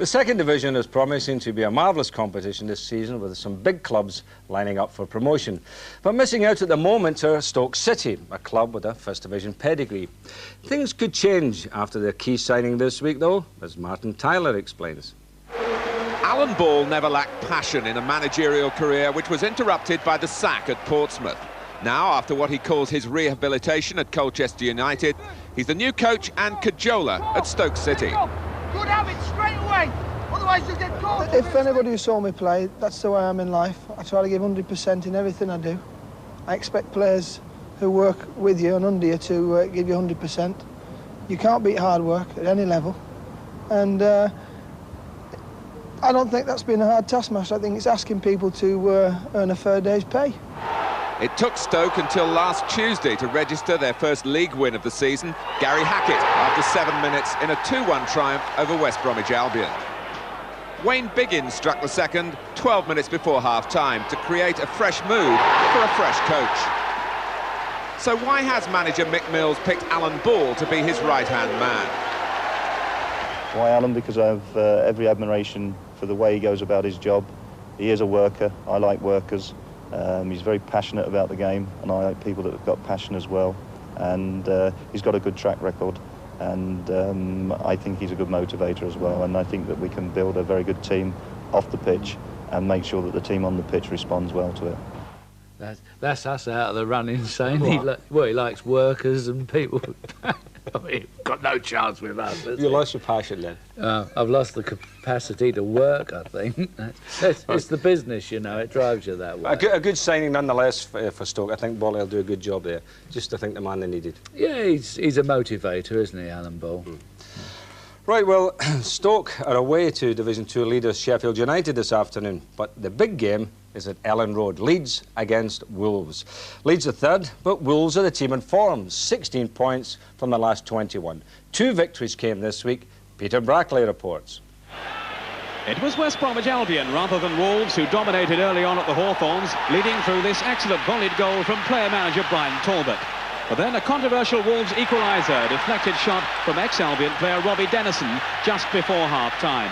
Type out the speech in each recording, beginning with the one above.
The second division is promising to be a marvellous competition this season, with some big clubs lining up for promotion. But missing out at the moment are Stoke City, a club with a First Division pedigree. Things could change after their key signing this week, though, as Martin Tyler explains. Alan Ball never lacked passion in a managerial career which was interrupted by the sack at Portsmouth. Now, after what he calls his rehabilitation at Colchester United, he's the new coach and cajoler at Stoke City. Good habit straight away, otherwise you'll get caught. If anybody who saw me play, that's the way I am in life. I try to give 100% in everything I do. I expect players who work with you and under you to give you 100%. You can't beat hard work at any level. And I don't think that's been a hard taskmaster. I think it's asking people to earn a fair day's pay. It took Stoke until last Tuesday to register their first league win of the season. Gary Hackett after 7 minutes in a 2-1 triumph over West Bromwich Albion. Wayne Biggins struck the second 12 minutes before half-time to create a fresh mood for a fresh coach. So why has manager Mick Mills picked Alan Ball to be his right-hand man? Why Alan? Because I have every admiration for the way he goes about his job. He is a worker. I like workers. He's very passionate about the game, and I like people that have got passion as well. And he's got a good track record, and I think he's a good motivator as well. And I think that we can build a very good team off the pitch and make sure that the team on the pitch responds well to it. That's us out of the running, saying he likes workers and people. I mean, got no chance with us. You lost your passion then? I've lost the capacity to work, I think. It's the business, you know, it drives you that way. A good signing nonetheless for Stoke. I think Ball will do a good job there. Just, I think, the man they needed. Yeah, he's a motivator, isn't he, Alan Ball? Right, well, Stoke are away to Division 2 leaders Sheffield United this afternoon, but the big game is at Ellen Road. Leeds against Wolves. Leeds are third, but Wolves are the team in form. 16 points from the last 21. 2 victories came this week. Peter Brackley reports. It was West Bromwich Albion rather than Wolves who dominated early on at the Hawthorns, leading through this excellent volleyed goal from player-manager Brian Talbot. But then a controversial Wolves equaliser, a deflected shot from ex-Albion player Robbie Dennison just before half-time.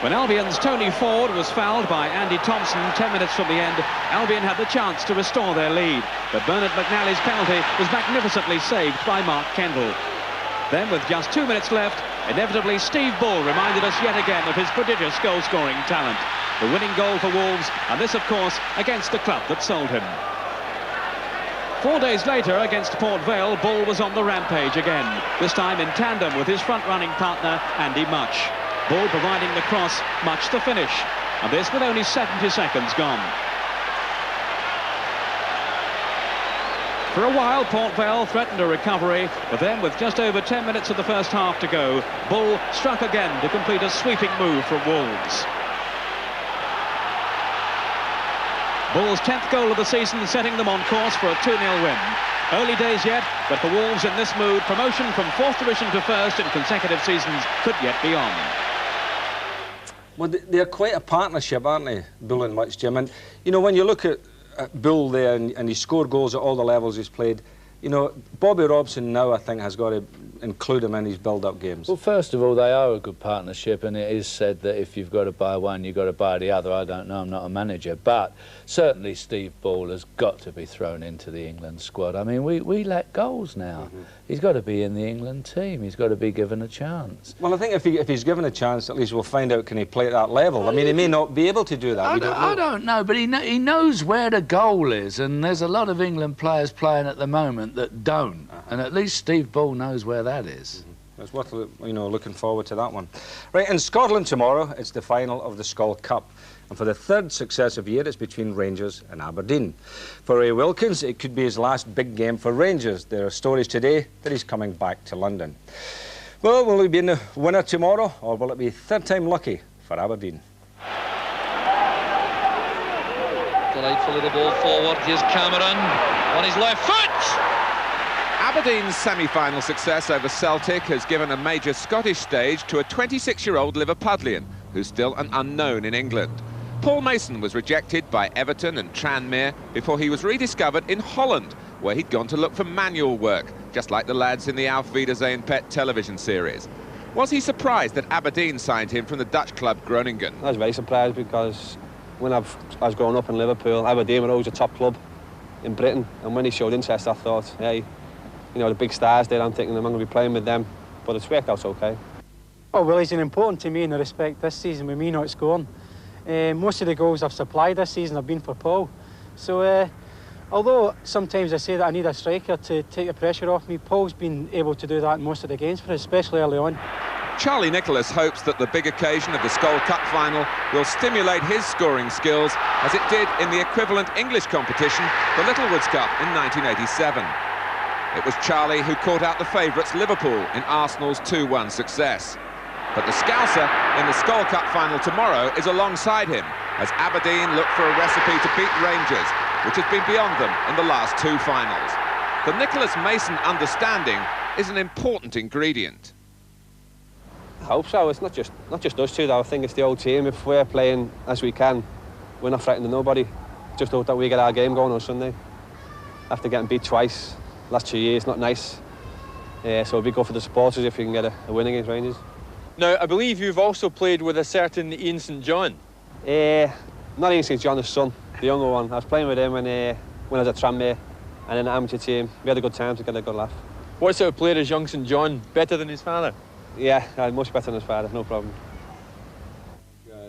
When Albion's Tony Ford was fouled by Andy Thompson 10 minutes from the end, Albion had the chance to restore their lead. But Bernard McNally's penalty was magnificently saved by Mark Kendall. Then, with just 2 minutes left, inevitably Steve Bull reminded us yet again of his prodigious goal-scoring talent. The winning goal for Wolves, and this, of course, against the club that sold him. 4 days later, against Port Vale, Bull was on the rampage again, this time in tandem with his front-running partner, Andy Much. Bull providing the cross, Much the finish, and this with only 70 seconds gone. For a while, Port Vale threatened a recovery, but then with just over 10 minutes of the first half to go, Bull struck again to complete a sweeping move from Wolves. Bull's 10th goal of the season, setting them on course for a 2-0 win. Early days yet, but for Wolves in this mood, promotion from 4th division to 1st in consecutive seasons could yet be on. Well, they're quite a partnership, aren't they, Bull and Much, Jim? And, you know, when you look at Bull there and he scored goals at all the levels he's played, you know, Bobby Robson now, I think, has got to include him in his build-up games. Well, first of all, they are a good partnership, and it is said that if you've got to buy one, you've got to buy the other. I don't know, I'm not a manager, but certainly Steve Ball has got to be thrown into the England squad. I mean, we lack goals now. He's got to be in the England team. He's got to be given a chance. Well, I think if he's given a chance, at least we'll find out, can he play at that level? I mean, he may not be able to do that. I don't know, but he knows where the goal is, and there's a lot of England players playing at the moment that don't, and at least Steve Ball knows where that is. It's worth, you know, looking forward to that one. Right, in Scotland tomorrow, it's the final of the Skull Cup. And for the 3rd successive year, it's between Rangers and Aberdeen. For Ray Wilkins, it could be his last big game for Rangers. There are stories today that he's coming back to London. Well, will he be in the winner tomorrow, or will it be 3rd time lucky for Aberdeen? Delightful little ball forward. Here's Cameron on his left foot. Aberdeen's semi-final success over Celtic has given a major Scottish stage to a 26-year-old Liverpudlian who's still an unknown in England. Paul Mason was rejected by Everton and Tranmere before he was rediscovered in Holland, where he'd gone to look for manual work, just like the lads in the Auf Wiedersehen pet television series. Was he surprised that Aberdeen signed him from the Dutch club Groningen? I was very surprised because when I was growing up in Liverpool, Aberdeen were always a top club in Britain, and when he showed interest, I thought, hey, you know, the big stars there, I'm thinking I'm going to be playing with them, but it's worked out okay. Oh, well, he's an important to me in the respect this season with me not scoring. Most of the goals I've supplied this season have been for Paul. So, although sometimes I say that I need a striker to take the pressure off me, Paul's been able to do that in most of the games for us, especially early on. Charlie Nicholas hopes that the big occasion of the Skull Cup final will stimulate his scoring skills as it did in the equivalent English competition, the Littlewoods Cup in 1987. It was Charlie who caught out the favourites Liverpool in Arsenal's 2-1 success. But the Scouser in the Skull Cup final tomorrow is alongside him as Aberdeen look for a recipe to beat Rangers, which has been beyond them in the last 2 finals. The Nicholas Mason understanding is an important ingredient. I hope so. It's not just us two, though. I think it's the whole team. If we're playing as we can, we're not threatening nobody. Just hope that we get our game going on Sunday. After getting beat twice last 2 years, not nice. So it'd be good for the supporters if we can get a win against Rangers. Now, I believe you've also played with a certain Ian St John. Not Ian St John, the son, the younger one. I was playing with him when I was at Tranmere and in the amateur team. We had a good time together, a good laugh. What sort of player is young St John? Better than his father? Yeah, much better than his father, no problem.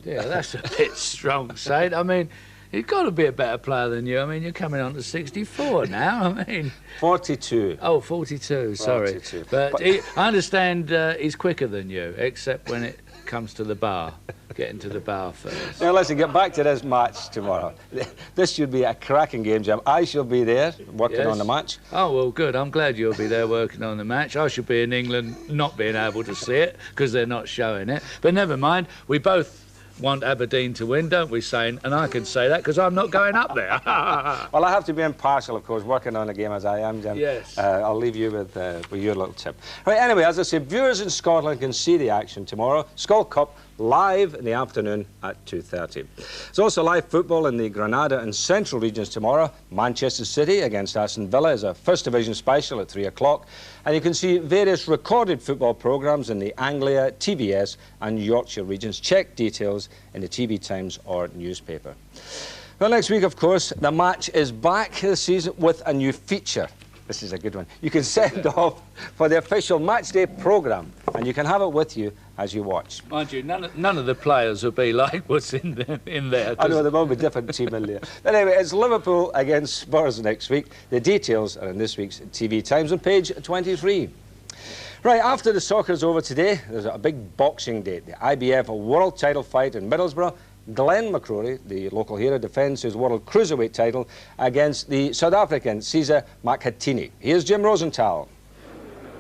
Yeah, that's a bit strong, Saint. I mean, he's got to be a better player than you. I mean, you're coming on to 64 now. I mean... 42. Oh, 42, sorry. 42. But I understand he's quicker than you, except when it comes to the bar, getting to the bar first. Now, listen, get back to this match tomorrow. This should be a cracking game, Jim. I shall be there working on the match. Oh, well, good. I'm glad you'll be there working on the match. I should be in England not being able to see it because they're not showing it. But never mind, we both want Aberdeen to win, don't we, Saint? And I can say that because I'm not going up there. Well, I have to be impartial, of course, working on a game as I am, Jim. Yes. I'll leave you with your little tip. Right, anyway, as I say, viewers in Scotland can see the action tomorrow. Skull Cup live in the afternoon at 2:30. There's also live football in the Granada and Central regions tomorrow. Manchester City against Aston Villa is a First Division special at 3 o'clock. And you can see various recorded football programmes in the Anglia, TVS and Yorkshire regions. Check details in the TV Times or newspaper. Well, next week, of course, the match is back this season with a new feature. This is a good one. You can send off for the official matchday programme and you can have it with you as you watch. Mind you, none of the players will be like what's in there. I know, there will be a different team in there. But anyway, it's Liverpool against Spurs next week. The details are in this week's TV Times on page 23. Right, after the soccer is over today, there's a big boxing date, the IBF World Title fight in Middlesbrough. Glenn McCrory, the local hero, defends his World Cruiserweight title against the South African Cesar Makhatini. Here's Jim Rosenthal.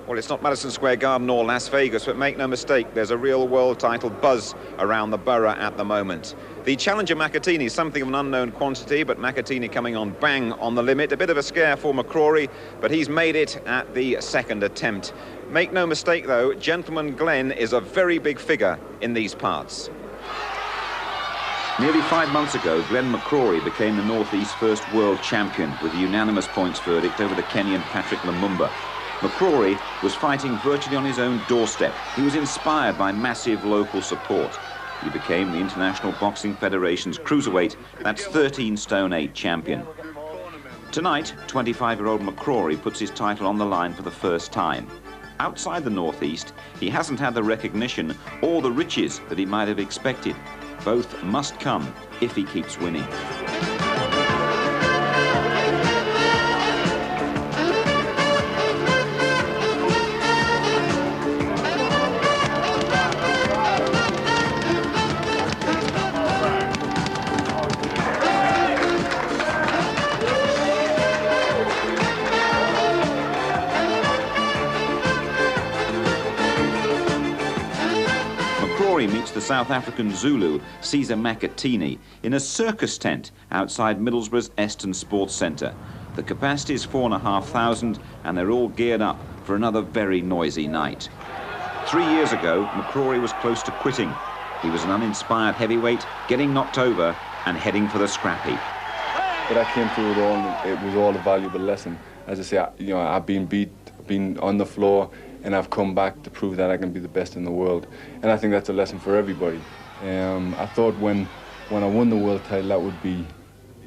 Well, it's not Madison Square Garden or Las Vegas, but make no mistake, there's a real world title buzz around the borough at the moment. The challenger Makhatini is something of an unknown quantity, but Makhatini coming on bang on the limit. A bit of a scare for McCrory, but he's made it at the second attempt. Make no mistake, though, Gentleman Glenn is a very big figure in these parts. Nearly 5 months ago, Glenn McCrory became the North East's first world champion with a unanimous points verdict over the Kenyan Patrick Lumumba. McCrory was fighting virtually on his own doorstep. He was inspired by massive local support. He became the International Boxing Federation's cruiserweight, that's 13 stone 8 champion. Tonight, 25-year-old McCrory puts his title on the line for the first time. Outside the North East, he hasn't had the recognition or the riches that he might have expected. Both must come if he keeps winning. Meets the South African Zulu, Cesar Makhatini, in a circus tent outside Middlesbrough's Eston Sports Centre. The capacity is 4,500 and they're all geared up for another very noisy night. 3 years ago, McCrory was close to quitting. He was an uninspired heavyweight, getting knocked over and heading for the scrappy. But I came through it was all a valuable lesson. As I say, I've been beat, been on the floor, and I've come back to prove that I can be the best in the world. And I think that's a lesson for everybody. I thought when I won the world title, that would be,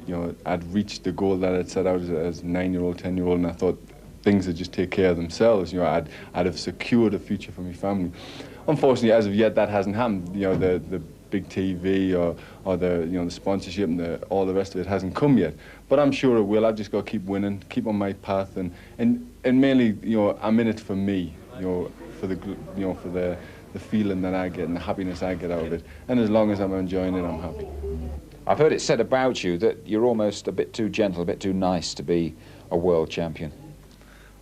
you know, I'd reached the goal that I'd set out as a 9-year-old, 10-year-old, and I thought things would just take care of themselves. You know, I'd have secured a future for my family. Unfortunately, as of yet, that hasn't happened. You know, the big TV or the, you know, the sponsorship and all the rest of it hasn't come yet. But I'm sure it will. I've just got to keep winning, keep on my path, and mainly, you know, I'm in it for me. You know, for the feeling that I get and the happiness I get out of it. And as long as I'm enjoying it, I'm happy. I've heard it said about you that you're almost a bit too gentle, a bit too nice to be a world champion.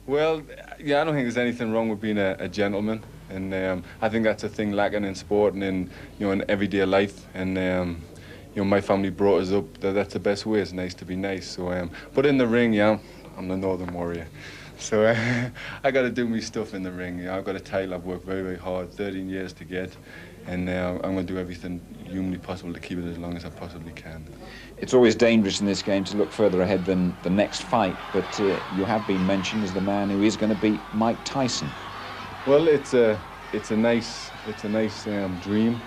Well, yeah, I don't think there's anything wrong with being a gentleman, and I think that's a thing lacking in sport and in, you know, in everyday life. And you know, my family brought us up that that's the best way. It's nice to be nice. So, but in the ring, yeah, I'm the Northern Warrior. So I got to do my stuff in the ring. You know, I've got a title I've worked very, very hard, 13 years to get, and I'm going to do everything humanly possible to keep it as long as I possibly can. It's always dangerous in this game to look further ahead than the next fight, but you have been mentioned as the man who is going to beat Mike Tyson. Well, it's a nice dream,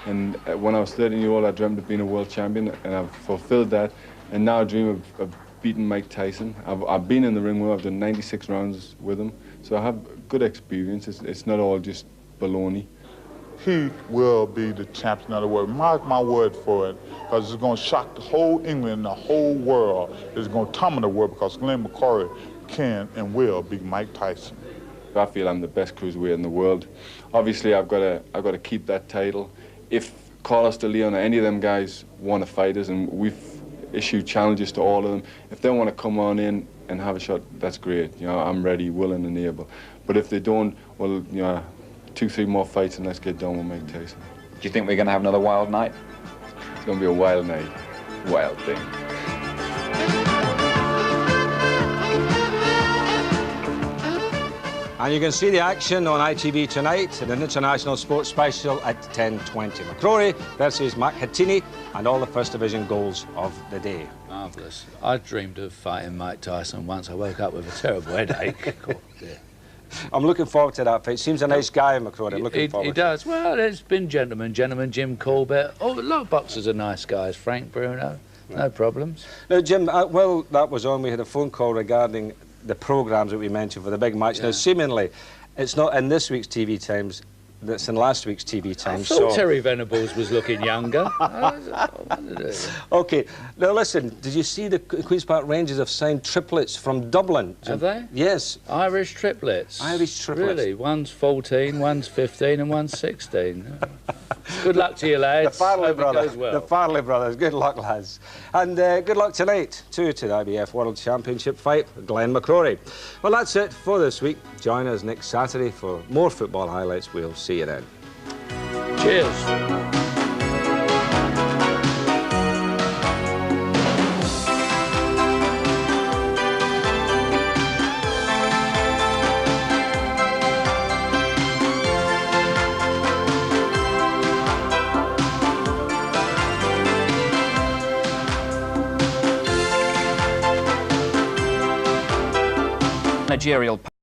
and when I was 13-year-old, I dreamt of being a world champion, and I've fulfilled that, and now I dream of beating Mike Tyson. I've been in the ring with him. I've done 96 rounds with him, so I have good experience. It's not all just baloney. He will be the champion of the world. Mark my word for it, because it's going to shock the whole England and the whole world. It's going to tumble the world, because Glenn McCrory can and will beat Mike Tyson. I feel I'm the best cruiserweight in the world. Obviously, I've got to keep that title. If Carlos de Leon or any of them guys want to fight us, and we've issued challenges to all of them, if they want to come on in and have a shot, that's great. You know, I'm ready, willing, and able. But if they don't, well, you know, 2-3 more fights and let's get done with Mike Tyson. Do you think we're going to have another wild night? It's going to be a wild night. Wild thing. And you can see the action on ITV tonight in an international sports special at 10:20. McCrory versus McCartney and all the First Division goals of the day. Marvellous. I dreamed of fighting Mike Tyson once. I woke up with a terrible headache. I'm looking forward to that fight. Seems a nice guy, McCrory. Looking forward. He does. Well, there's been gentlemen, Jim Corbett. Oh, a lot of boxers are nice guys. Frank Bruno, no problems. Now, Jim, well, that was on. We had a phone call regarding the programmes that we mentioned for the big match. Yeah. Now, seemingly, it's not in this week's TV times, that's in last week's TV times. I thought Terry Venables was looking younger. OK, now listen, did you see the Queen's Park Rangers have signed triplets from Dublin? Have they? Yes. Irish triplets? Irish triplets. Really? One's 14, one's 15 and one's 16. Good luck to you, lads. The Farley brothers. Goes well. The Farley brothers. Good luck, lads. And good luck tonight, too, to the IBF World Championship fight, Glenn McCrory. Well, that's it for this week. Join us next Saturday for more football highlights. We'll see you then. Cheers. Managerial